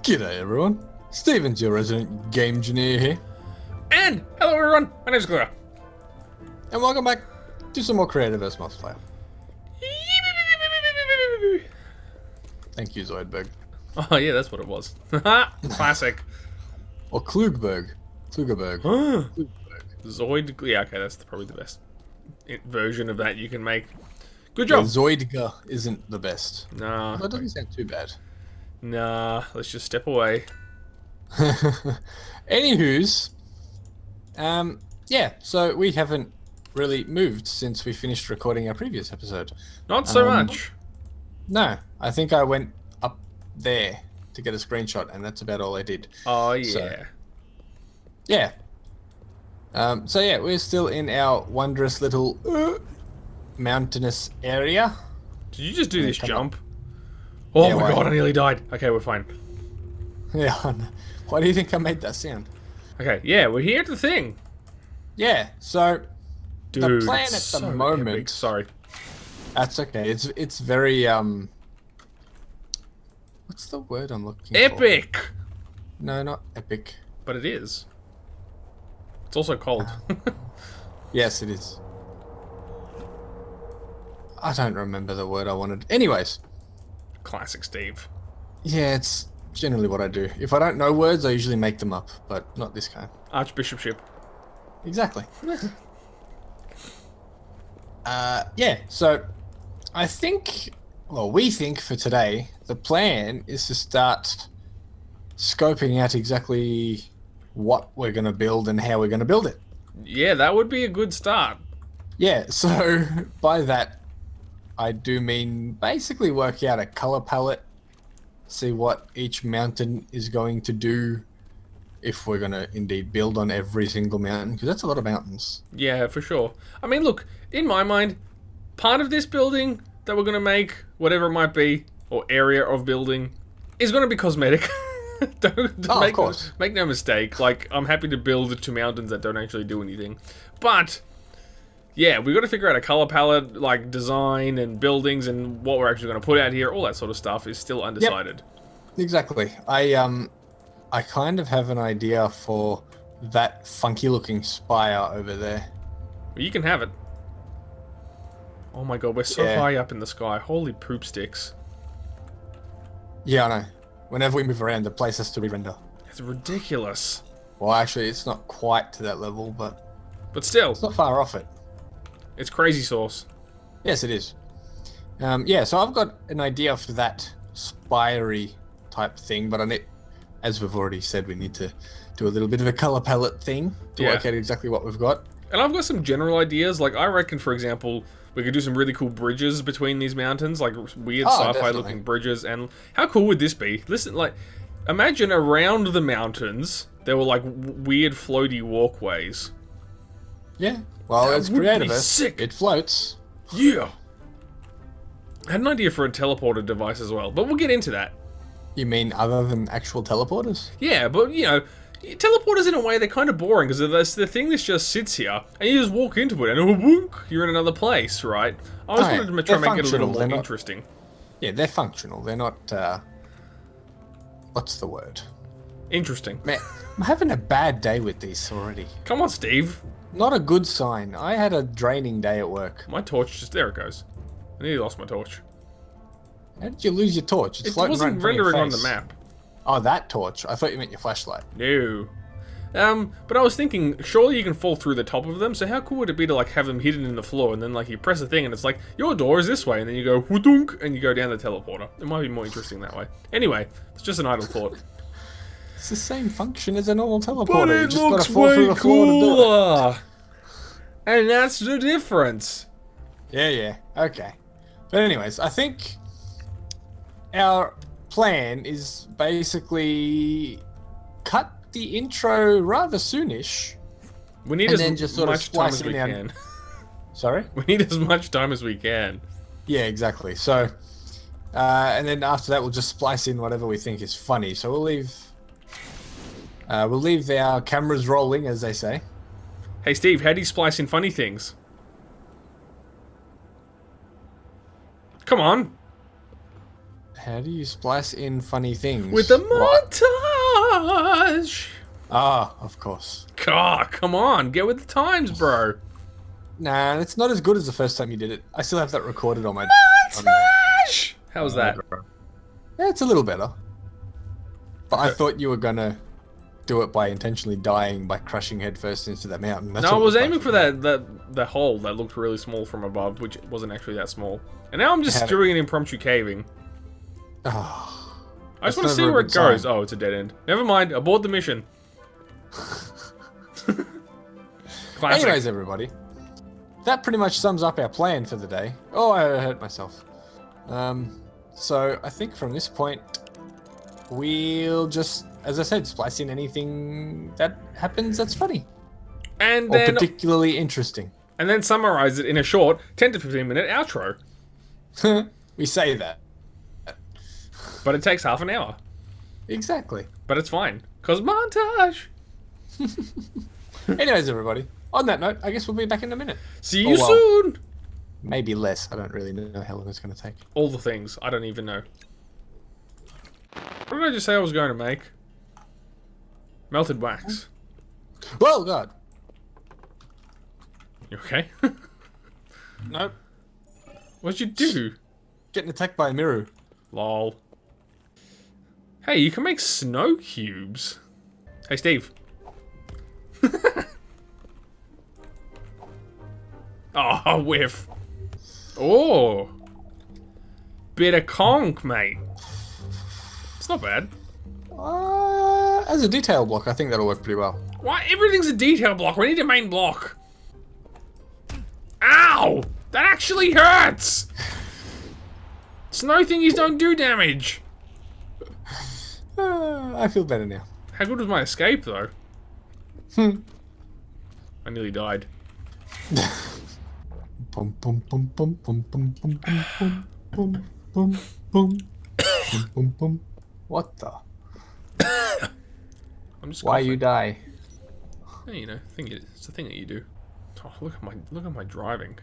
G'day everyone, Steven's your resident game engineer here, And hello everyone, my name's Klo0ga. and welcome back to some more Creativerse multiplayer. Thank you, Zoidberg. Oh yeah, that's what it was. Classic. Or Klugberg. Klugerberg. Zoid. Yeah, okay, that's probably the best version of that you can make. Good Yeah, job. Zoidga isn't the best. Nah. That doesn't sound too bad. Nah, let's just step away. Anywho's, yeah, so we haven't really moved since we finished recording our previous episode. Not so much. No, I think I went up there to get a screenshot, and that's about all I did. Oh yeah. So, yeah. So yeah, we're still in our wondrous little mountainous area. Did you just do this come jump? Oh Yeah, my why? god, I nearly died. Okay, we're fine. Yeah. Why do you think I made that sound? Okay, yeah, we're here at the thing. Yeah. So Dude, the plan at it's the so moment. epic. Sorry. That's okay. It's very What's the word I'm looking for? Epic! No, not epic. But it is. It's also cold. Yes, it is. I don't remember the word I wanted. Anyways. Classic Steve. Yeah, it's generally what I do. If I don't know words, I usually make them up, but not this kind. Archbishopship. Exactly. Yeah, so I think, well, we think for today, the plan is to start scoping out exactly what we're going to build and how we're going to build it. Yeah, that would be a good start. Yeah, so by that, I do mean basically work out a color palette, see what each mountain is going to do if we're going to indeed build on every single mountain, because that's a lot of mountains. Yeah, for sure. I mean, look, in my mind, part of this building that we're going to make, whatever it might be, or area of building, is going to be cosmetic. Of course. Make no mistake, like, I'm happy to build 2 mountains that don't actually do anything. But, yeah, we've got to figure out a color palette, like, design and buildings and what we're actually going to put out here, all that sort of stuff is still undecided. Exactly. I kind of have an idea for that funky looking spire over there. But you can have it. Oh my god, we're so Yeah. high up in the sky. Holy poop sticks. Yeah, I know. Whenever we move around, the place has to re-render. It's ridiculous. Well, actually, it's not quite to that level, but But still, it's not far off it. it's crazy sauce. Yes, it is. Yeah, so I've got an idea for that spirey type thing, but I need, as we've already said, we need to do a little bit of a color palette thing to Yeah. work out exactly what we've got. And I've got some general ideas. Like, I reckon, for example, we could do some really cool bridges between these mountains, like weird Oh, sci-fi definitely. looking bridges. And how cool would this be? Listen, like, imagine around the mountains there were like weird floaty walkways. Yeah. Well, That it's would be Creativerse. sick. It floats. Yeah. I had an idea for a teleporter device as well, but we'll get into that. You mean other than actual teleporters? Yeah, but you know, teleporters in a way they're kind of boring because there's the thing that just sits here and you just walk into it and whoonk, you're in another place, right? I always Oh, yeah. wanted to try and They're make it a little functional, more they're not- interesting. Yeah, they're functional. They're not, what's the word? Interesting. Man, I'm having a bad day with these already. Come on, Steve. Not a good sign. I had a draining day at work. My torch just there it goes. I nearly lost my torch. How did you lose your torch? It's It floating right in wasn't front of your rendering on the face. map. Oh, that torch. I thought you meant your flashlight. No. But I was thinking, surely you can fall through the top of them, so how cool would it be to like have them hidden in the floor and then like you press a thing and it's like, your door is this way, and then you go whoodunk and you go down the teleporter. It might be more interesting that way. Anyway, it's just an idle thought. It's the same function as a normal teleporter. But You it just gotta looks fall through way the floor to do it. cooler! And that's the difference. Yeah. Okay. But anyways, I think our plan is basically cut the intro rather soonish. We need And as then just sort of much time splice as it we down. can. Sorry? We need as much time as we can. Yeah, exactly. So, and then after that, we'll just splice in whatever we think is funny. So we'll leave our cameras rolling, as they say. Hey Steve, how do you splice in funny things? Come on. How do you splice in funny things? With the What? montage! Ah, of course. Ah, come on, get with the times, bro. Nah, it's not as good as the first time you did it. I still have that recorded on my... Montage! How was that? Yeah, it's a little better. But I thought you were gonna do it by intentionally dying by crushing headfirst into that mountain. That's No, I what it was like aiming to for me. that hole that looked really small from above, which wasn't actually that small. And now I'm just Had it. doing an impromptu caving. Oh, I just that's want to see never a where it good goes. sign. Oh, it's a dead end. Never mind, abort the mission. Classic. Anyways, everybody, that pretty much sums up our plan for the day. Oh, I hurt myself. So I think from this point, we'll just, as I said, splice in anything that happens that's funny and or then particularly interesting. and then summarize it in a short 10 to 15 minute outro. We say that. But it takes half an hour. Exactly. But it's fine. Cause montage. Anyways, everybody, on that note, I guess we'll be back in a minute. See you well. soon. Maybe less. I don't really know how long it's going to take. All the things. I don't even know. What did I just say I was going to make? Melted wax. Oh, God. You okay? Nope. What'd you do? Getting attacked by a mirror. Lol. Hey, you can make snow cubes. Hey, Steve. Oh, whiff. Oh. Bit of conch, mate. It's not bad. As a detail block, I think that'll work pretty well. Why? Everything's a detail block. We need a main block. Ow! That actually hurts! Snow thingies don't do damage. I feel better now. How good was my escape, though? I nearly died. Bum, bum, bum, bum, bum, bum, bum, bum, bum, bum, bum, bum, bum. What the? I'm just Why coughing. you die? Yeah, you know, it's a thing that you do. Oh, look at my driving.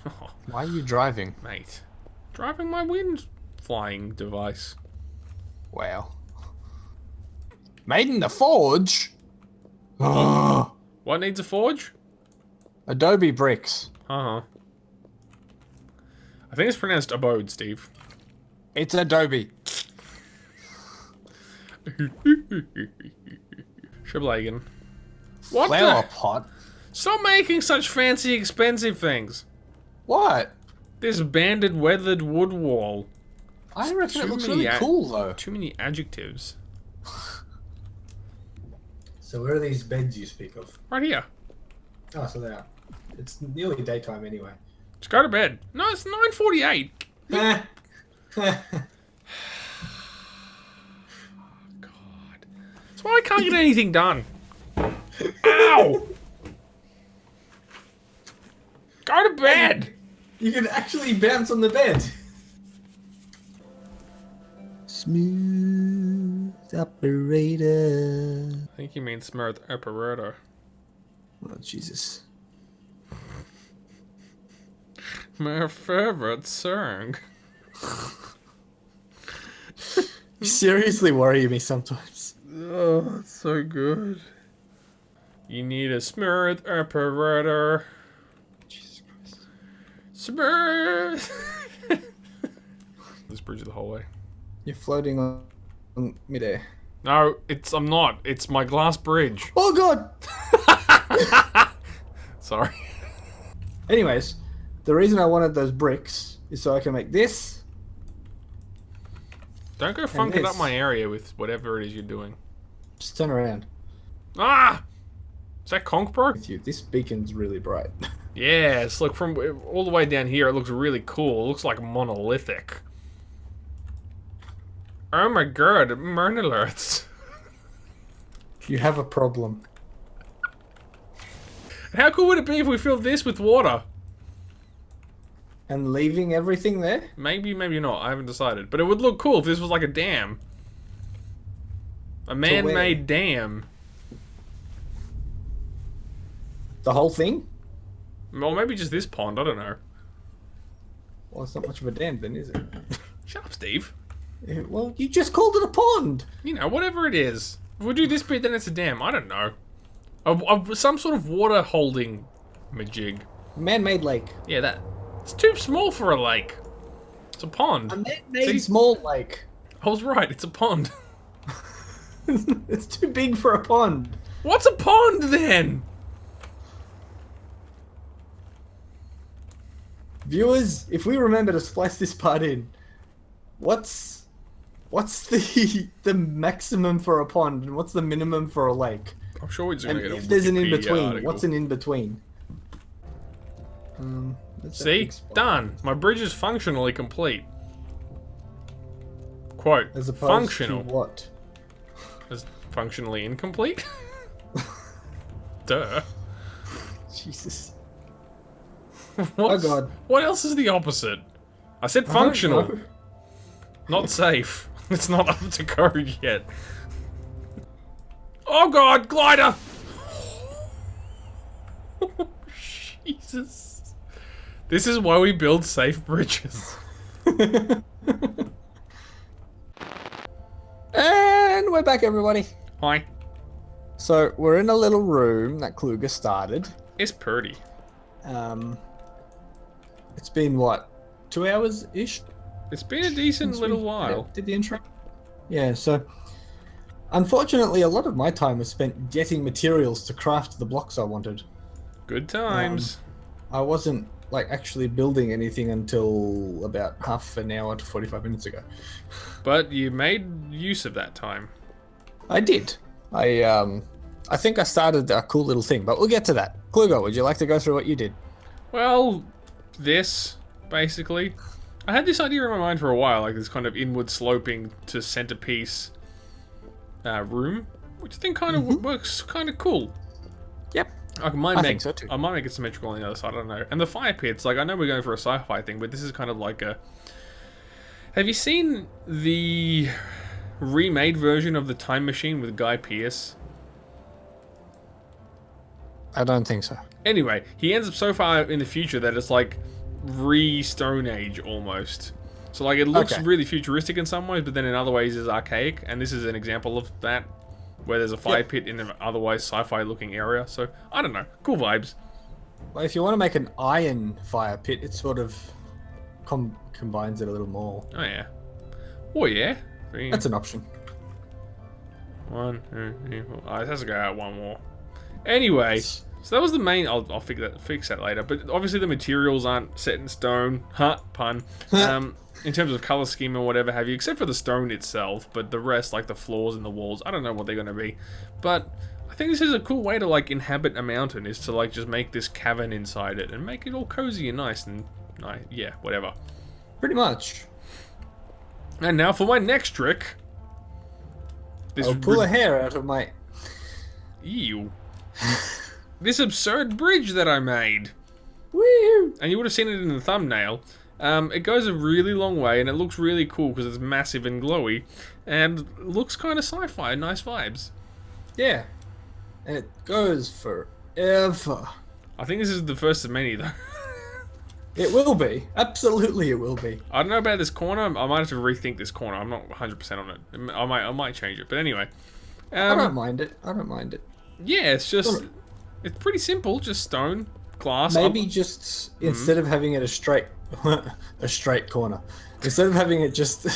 Oh, Why are you driving? mate. Driving my wind flying device. Wow. Made in the forge? Oh, What needs a forge? Adobe bricks. Uh-huh. I think it's pronounced abode, Steve. It's Adobe. Shiblagan. What Flower the? pot? Stop making such fancy, expensive things. What? This banded, weathered wood wall. I reckon it Too looks many really cool, though. Too many adjectives. So where are these beds you speak of? Right here. Oh, so they are. It's nearly daytime anyway. Just go to bed. No, it's 9:48. God. That's why I can't get anything done. Ow! Go to bed! You can actually bounce on the bed. Smooth operator. I think you mean smooth operator. Oh, Jesus. My favorite song. You seriously worry me sometimes. Oh, it's so good. You need a smooth operator. Jesus Christ. Smooth! This bridge the whole way. You're floating on midair. No, I'm not. It's my glass bridge. Oh, God! Sorry. Anyways, the reason I wanted those bricks is so I can make this. Don't go funking up this. my area with whatever it is you're doing. Just turn around. Ah! Is that conch, bro? With you. This beacon's really bright. Yes, look, from all the way down here, it looks really cool. It looks like monolithic. Oh my god, Mernerlerths. You have a problem. How cool would it be if we filled this with water? And leaving everything there? Maybe, maybe not. I haven't decided. But it would look cool if this was like a dam. A man-made dam. The whole thing? Or maybe just this pond, I don't know. Well, it's not much of a dam then, is it? Shut up, Steve. Well, you just called it a pond. You know, whatever it is. If we do this bit, then it's a dam. I don't know. Some sort of water holding majig. Man-made lake. Yeah, that. It's too small for a lake. It's a pond. A man-made small lake. I was right. It's a pond. It's too big for a pond. What's a pond then? Viewers, if we remember to splice this part in, what's the maximum for a pond and what's the minimum for a lake? I'm sure we're just gonna And get a if there's an Wikipedia in-between, article. what's an in-between? See? Done. My bridge is functionally complete. Quote. As opposed Functional. to what? As functionally incomplete? Duh. Jesus. What's, Oh god. What else is the opposite? I said I don't functional. know. Not safe. It's not up to code yet. Oh god, glider! Jesus. This is why we build safe bridges. And we're back, everybody. Hi. So we're in a little room that Klo0ga started. It's pretty. It's been what, 2 hours ish? It's been a decent little while. Did the intro? Yeah. So, unfortunately, a lot of my time was spent getting materials to craft the blocks I wanted. Good times. I wasn't like actually building anything until about half an hour to 45 minutes ago. But you made use of that time. I did. I think I started a cool little thing, but we'll get to that. Klo0ga, would you like to go through what you did? Well, this, basically. I had this idea in my mind for a while, like this kind of inward sloping to centerpiece room, which I think kind of works kind of cool. Yep. I might think so too. I might make it symmetrical on the other side, I don't know. And the fire pits, like I know we're going for a sci-fi thing, but this is kind of like a... Have you seen the remade version of The Time Machine with Guy Pearce? I don't think so. Anyway, he ends up so far in the future that it's like re-Stone Age almost. So like it looks really futuristic in some ways, but then in other ways is archaic, and this is an example of that, where there's a fire pit in an otherwise sci-fi looking area. So, I don't know. Cool vibes. Well, if you want to make an iron fire pit, it sort of combines it a little more. Oh yeah. Oh yeah. That's an option. 1, 2, 3, 4. Oh, it has to go out one more. Anyway, so that was the main... I'll fix that later. But obviously the materials aren't set in stone. Pun. In terms of color scheme or whatever have you, except for the stone itself. But the rest, like the floors and the walls, I don't know what they're going to be. But I think this is a cool way to like inhabit a mountain, is to like just make this cavern inside it and make it all cozy and nice and yeah, whatever. Pretty much. And now for my next trick. I'll pull a hair out of my... Ew. This absurd bridge that I made. Woo! And you would have seen it in the thumbnail. It goes a really long way, and it looks really cool because it's massive and glowy, and looks kind of sci-fi, nice vibes. Yeah. And it goes forever. I think this is the first of many, though. It will be. Absolutely it will be. I don't know about this corner. I might have to rethink this corner. I'm not 100% on it. I might change it. But anyway. I don't mind it. I don't mind it. Yeah, it's just... It's pretty simple. Just stone, glass. Maybe just, instead of having it a straight corner, instead of having it just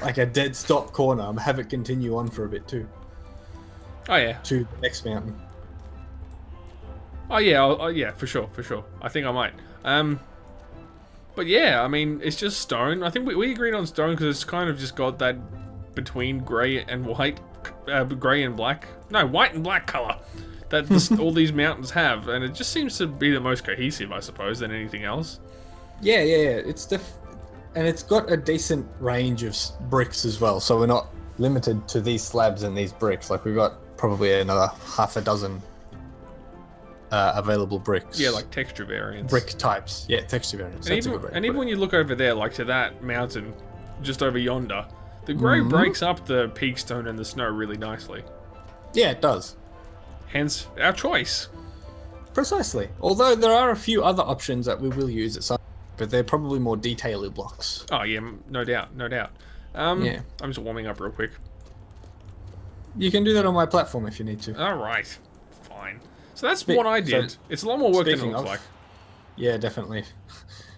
like a dead stop corner, have it continue on for a bit too. Oh, yeah. To the next mountain. Oh, yeah. Yeah, for sure. I think I might. But yeah, I mean, it's just stone. I think we agreed on stone because it's kind of just got that between grey and white, grey and black. No, white and black color that all these mountains have, and it just seems to be the most cohesive, I suppose, than anything else. Yeah. It's and it's got a decent range of bricks as well, so we're not limited to these slabs and these bricks. Like we've got probably another half a dozen available bricks. Yeah, like texture variants. Brick types. Yeah, texture variants. And even when you look over there, like to that mountain just over yonder, the grey breaks up the peak stone and the snow really nicely. Yeah, it does. Hence our choice. Precisely. Although there are a few other options that we will use at some, but they're probably more detail blocks. Oh yeah, no doubt. Yeah. I'm just warming up real quick. You can do that on my platform if you need to. Alright. Fine. So that's what I did. So, it's a lot more work than it speaking looks of- like. Yeah, definitely.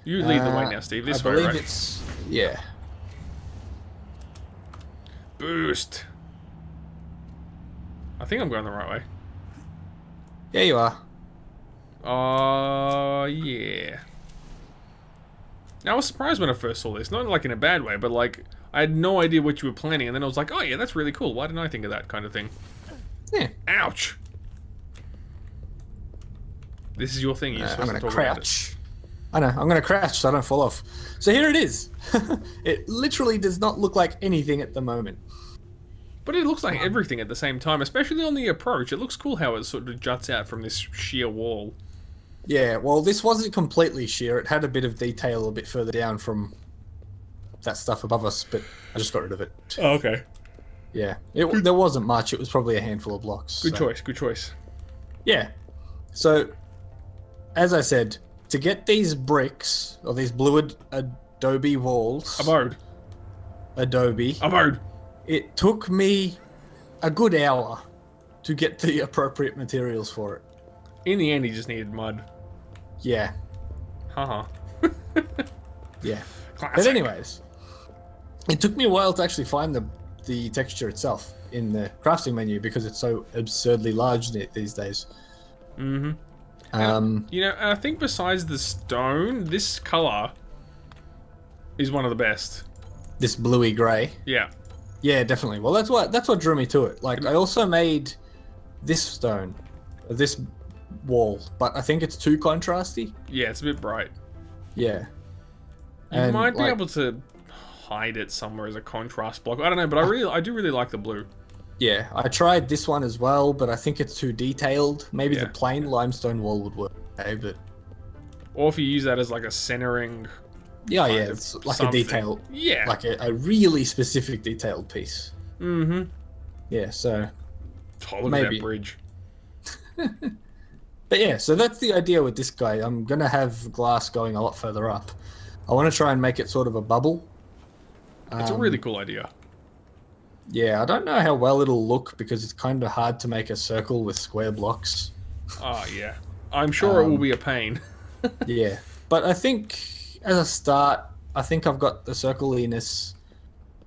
You lead the way now, Steve. This I way, believe right? it's... Yeah. Boost. I think I'm going the right way. Yeah, you are. Yeah. Now, I was surprised when I first saw this. Not like in a bad way, but like, I had no idea what you were planning, and then I was like, oh yeah, that's really cool. Why didn't I think of that kind of thing? Yeah. Ouch! This is your thing, you're I'm supposed going to to talk about it. crouch. I know, I'm going to crouch so I don't fall off. So here it is. It literally does not look like anything at the moment. But it looks like everything at the same time, especially on the approach. It looks cool how it sort of juts out from this sheer wall. Yeah, well, this wasn't completely sheer. It had a bit of detail a bit further down from that stuff above us, but I just got rid of it. Oh, okay. Yeah, there wasn't much. It was probably a handful of blocks. Good choice, good choice. Yeah. So, as I said, to get these bricks, or these blue adobe walls... Abode. Adobe. Abode. It took me a good hour to get the appropriate materials for it. In the end, he just needed mud. Yeah. Haha. Yeah. Classic. But anyways, it took me a while to actually find the texture itself in the crafting menu because it's so absurdly large these days. Mm-hmm. You know, and I think besides the stone, this color is one of the best. This bluey grey. Yeah. Yeah, definitely. Well, that's what drew me to it. Like, I also made this stone, this wall, but I think it's too contrasty. Yeah, it's a bit bright. Yeah. You might be able to hide it somewhere as a contrast block. I don't know, but I do really like the blue. Yeah, I tried this one as well, but I think it's too detailed. Maybe Yeah. the plain limestone wall would work, okay, but... Or if you use that as like a centering. Yeah, kind yeah, of it's like something. a detail, Yeah. like a really specific detailed piece. Mm-hmm. Yeah, so... Oh, look at Maybe. that bridge. But yeah, so that's the idea with this guy. I'm going to have glass going a lot further up. I want to try and make it sort of a bubble. It's a really cool idea. Yeah, I don't know how well it'll look because it's kind of hard to make a circle with square blocks. Oh, yeah. I'm sure it will be a pain. Yeah, but I think as a start, I think I've got the circliness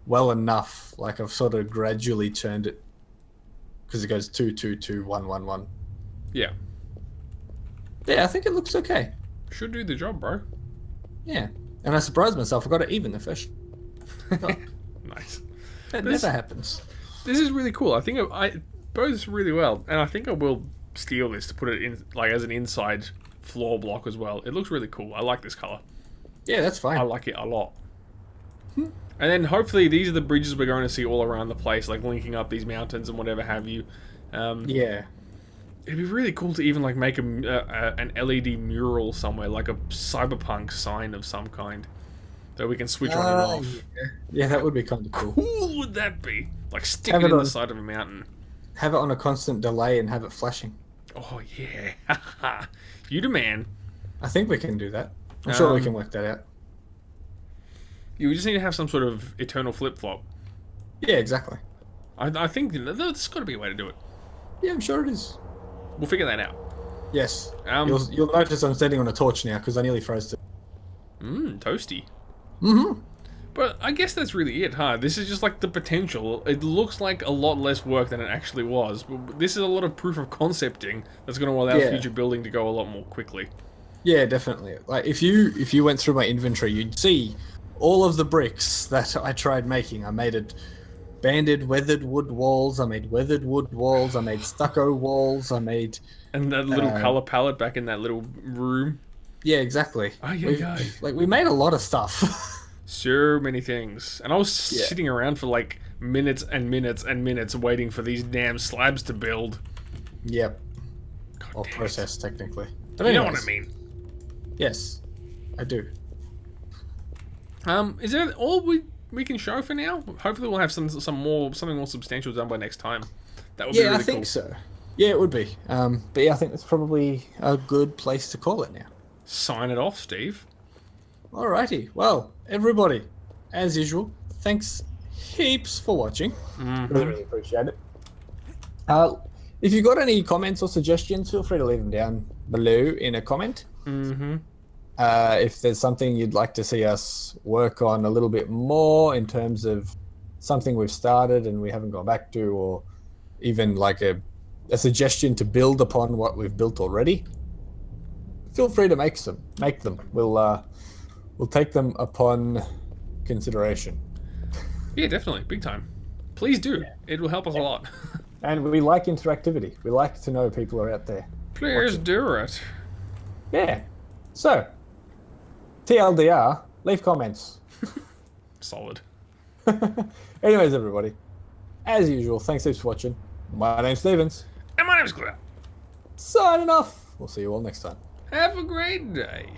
well enough. Like I've sort of gradually turned it because it goes 2, 2, 2, 1, 1, 1. Yeah. Yeah, I think it looks okay. Should do the job, bro. Yeah, and I surprised myself. I got it even the first. Nice. That This- never happens. This is really cool. I think I bodes really well, and I think I will steal this to put it in like as an inside floor block as well. It looks really cool. I like this color. Yeah, that's fine. I like it a lot. And then hopefully these are the bridges we're going to see all around the place, like linking up these mountains and whatever have you. Yeah. It'd be really cool to even like make an LED mural somewhere, like a cyberpunk sign of some kind, that we can switch on and off. Yeah, that would be kind of cool. Cool would that be? Like stick Have it it in on- the side of a mountain. Have it on a constant delay and have it flashing. Oh yeah, you the man. I think we can do that. I'm sure we Um, can work that out. You just need to have some sort of eternal flip flop. Yeah, exactly. I think there's got to be a way to do it. Yeah, I'm sure it is. We'll figure that out. Yes. Um, You'll notice I'm standing on a torch now because I nearly froze to. Toasty. Mm-hmm. But I guess that's really it, huh? This is just like the potential. It looks like a lot less work than it actually was. But this is a lot of proof of concepting that's going to allow Yeah. future building to go a lot more quickly. Yeah, definitely. Like if you went through my inventory, you'd see all of the bricks that I tried making. I made it banded weathered wood walls. I made weathered wood walls. I made stucco walls. I made And that little color palette back in that little room. yeah, exactly. Oh, yeah. Like we made a lot of stuff. So many things. And I was sitting around for like minutes and minutes and minutes waiting for these damn slabs to build. Yep. God Or damn it. process technically. But You know what anyways, I mean. Yes, I do. Is that all we can show for now? Hopefully we'll have something more substantial done by next time. That would be Yeah, really I think cool. so. Yeah, it would be. But yeah, I think that's probably a good place to call it now. Sign it off, Steve. Alrighty. Well, everybody, as usual, thanks heaps for watching. Really appreciate it. If you've got any comments or suggestions, feel free to leave them down below in a comment. If there's something you'd like to see us work on a little bit more in terms of something we've started and we haven't gone back to, or even like a suggestion to build upon what we've built already, feel free to make them. We'll take them upon consideration. Yeah, definitely, big time. Please do. It will help us a lot. And we like interactivity. We like to know people are out there. Please do it. Yeah. So, TLDR, leave comments. Solid. Anyways, everybody, as usual, thanks heaps for watching. My name's Stevens. And my name's Klo0ga. Signing off. We'll see you all next time. Have a great day.